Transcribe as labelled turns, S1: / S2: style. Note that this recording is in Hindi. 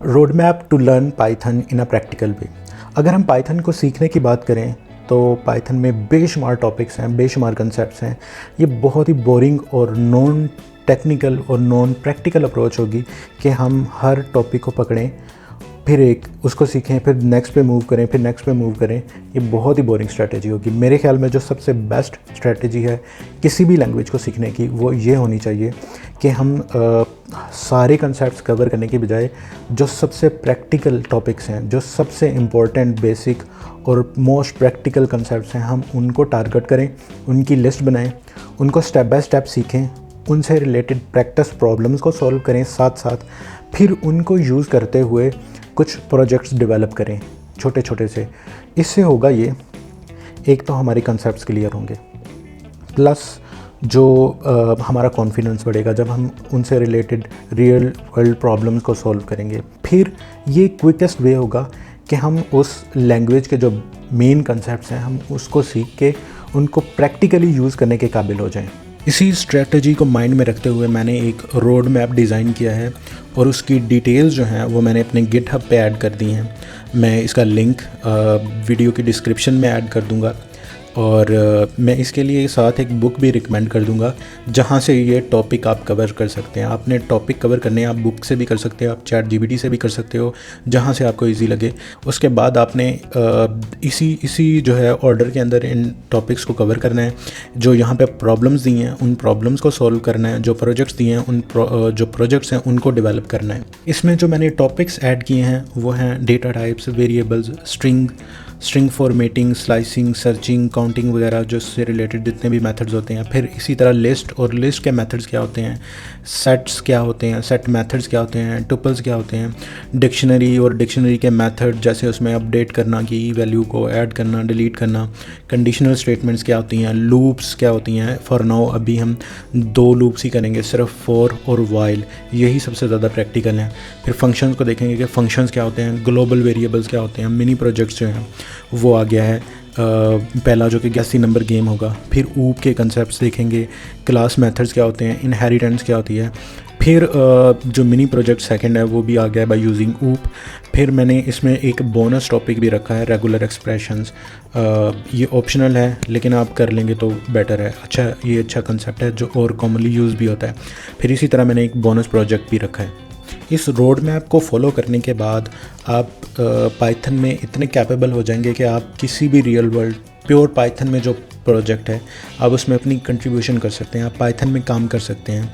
S1: Road map to learn Python in a practical way. अगर हम पाइथन को सीखने की बात करें तो पाइथन में बेशुमार टॉपिक्स हैं, बेशुमार कंसेप्ट्स हैं। ये बहुत ही बोरिंग और नॉन टेक्निकल और नॉन प्रैक्टिकल अप्रोच होगी कि हम हर टॉपिक को पकड़ें, फिर एक उसको सीखें, फिर नेक्स्ट पे मूव करें, फिर नेक्स्ट पे मूव करें। ये बहुत ही बोरिंग स्ट्रैटेजी होगी। मेरे ख्याल में जो सबसे बेस्ट स्ट्रैटेजी है किसी भी लैंग्वेज को सीखने की, वो ये होनी चाहिए कि हम सारे कंसेप्ट्स कवर करने की बजाय जो सबसे प्रैक्टिकल टॉपिक्स हैं, जो सबसे इम्पोर्टेंट, बेसिक और मोस्ट प्रैक्टिकल कंसेप्ट्स हैं, हम उनको टारगेट करें, उनकी लिस्ट बनाएं, उनको स्टेप बाय स्टेप सीखें, उनसे रिलेटेड प्रैक्टिस प्रॉब्लम्स को सॉल्व करें, साथ साथ फिर उनको यूज़ करते हुए कुछ प्रोजेक्ट्स डेवलप करें छोटे छोटे से। इससे होगा ये, एक तो हमारे कंसेप्ट्स क्लियर होंगे, प्लस जो हमारा कॉन्फिडेंस बढ़ेगा जब हम उनसे रिलेटेड रियल वर्ल्ड प्रॉब्लम्स को सॉल्व करेंगे। फिर ये क्विकेस्ट वे होगा कि हम उस लैंग्वेज के जो मेन कंसेप्ट्स हैं, हम उसको सीख के उनको प्रैक्टिकली यूज़ करने के काबिल हो जाएं। इसी स्ट्रेटजी को माइंड में रखते हुए मैंने एक रोड मैप डिज़ाइन किया है और उसकी डिटेल्स जो हैं वो मैंने अपने गिटहब पे ऐड कर दी हैं। मैं इसका लिंक वीडियो की डिस्क्रिप्शन में ऐड कर दूंगा और मैं इसके लिए साथ एक बुक भी रिकमेंड कर दूंगा जहां से ये टॉपिक आप कवर कर सकते हैं। आपने टॉपिक कवर करने हैं, आप बुक से भी कर सकते हो, आप ChatGPT से भी कर सकते हो, जहां से आपको इजी लगे। उसके बाद आपने इसी जो है ऑर्डर के अंदर इन टॉपिक्स को कवर करना है। जो यहाँ पे प्रॉब्लम्स दी हैं उन प्रॉब्लम्स को सॉल्व करना है, जो प्रोजेक्ट्स दिए हैं जो प्रोजेक्ट्स हैं उनको डेवलप करना है। इसमें जो मैंने टॉपिक्स ऐड किए हैं वो हैं data types, variables, string formatting, slicing, searching, counting वगैरह, जो इससे रिलेटेड जितने भी मेथड्स होते हैं। फिर इसी तरह लिस्ट, और लिस्ट के मेथड्स क्या होते हैं, सेट्स क्या होते हैं, सेट मेथड्स क्या होते हैं, टुपल्स क्या होते हैं, डिक्शनरी और डिक्शनरी के मेथड, जैसे उसमें अपडेट करना, की वैल्यू को ऐड करना, डिलीट करना, कंडीशनल स्टेटमेंट्स क्या होती हैं, लूप्स क्या होती हैं। फॉर नाउ अभी हम 2 लूप्स ही करेंगे, सिर्फ फॉर और वाइल, यही सबसे ज़्यादा प्रैक्टिकल हैं। फिर फंक्शंस को देखेंगे कि फंक्शंस क्या होते हैं, ग्लोबल वेरिएबल्स क्या होते हैं, मिनी प्रोजेक्ट्स जो हैं वो आ गया है पहला, जो कि 81 नंबर गेम होगा। फिर ऊप के कंसेप्ट्स देखेंगे, क्लास मेथड्स क्या होते हैं, इनहेरिटेंस क्या होती है। फिर जो मिनी प्रोजेक्ट सेकंड है वो भी आ गया है बाय यूजिंग ऊप। फिर मैंने इसमें एक बोनस टॉपिक भी रखा है, रेगुलर एक्सप्रेशंस। ये ऑप्शनल है लेकिन आप कर लेंगे तो बेटर है। ये अच्छा कंसेप्ट है जो और कॉमनली यूज़ भी होता है। फिर इसी तरह मैंने एक बोनस प्रोजेक्ट भी रखा है। इस रोड मैप को फॉलो करने के बाद आप पाइथन में इतने कैपेबल हो जाएंगे कि आप किसी भी रियल वर्ल्ड प्योर पाइथन में जो प्रोजेक्ट है आप उसमें अपनी कंट्रीब्यूशन कर सकते हैं, आप पाइथन में काम कर सकते हैं।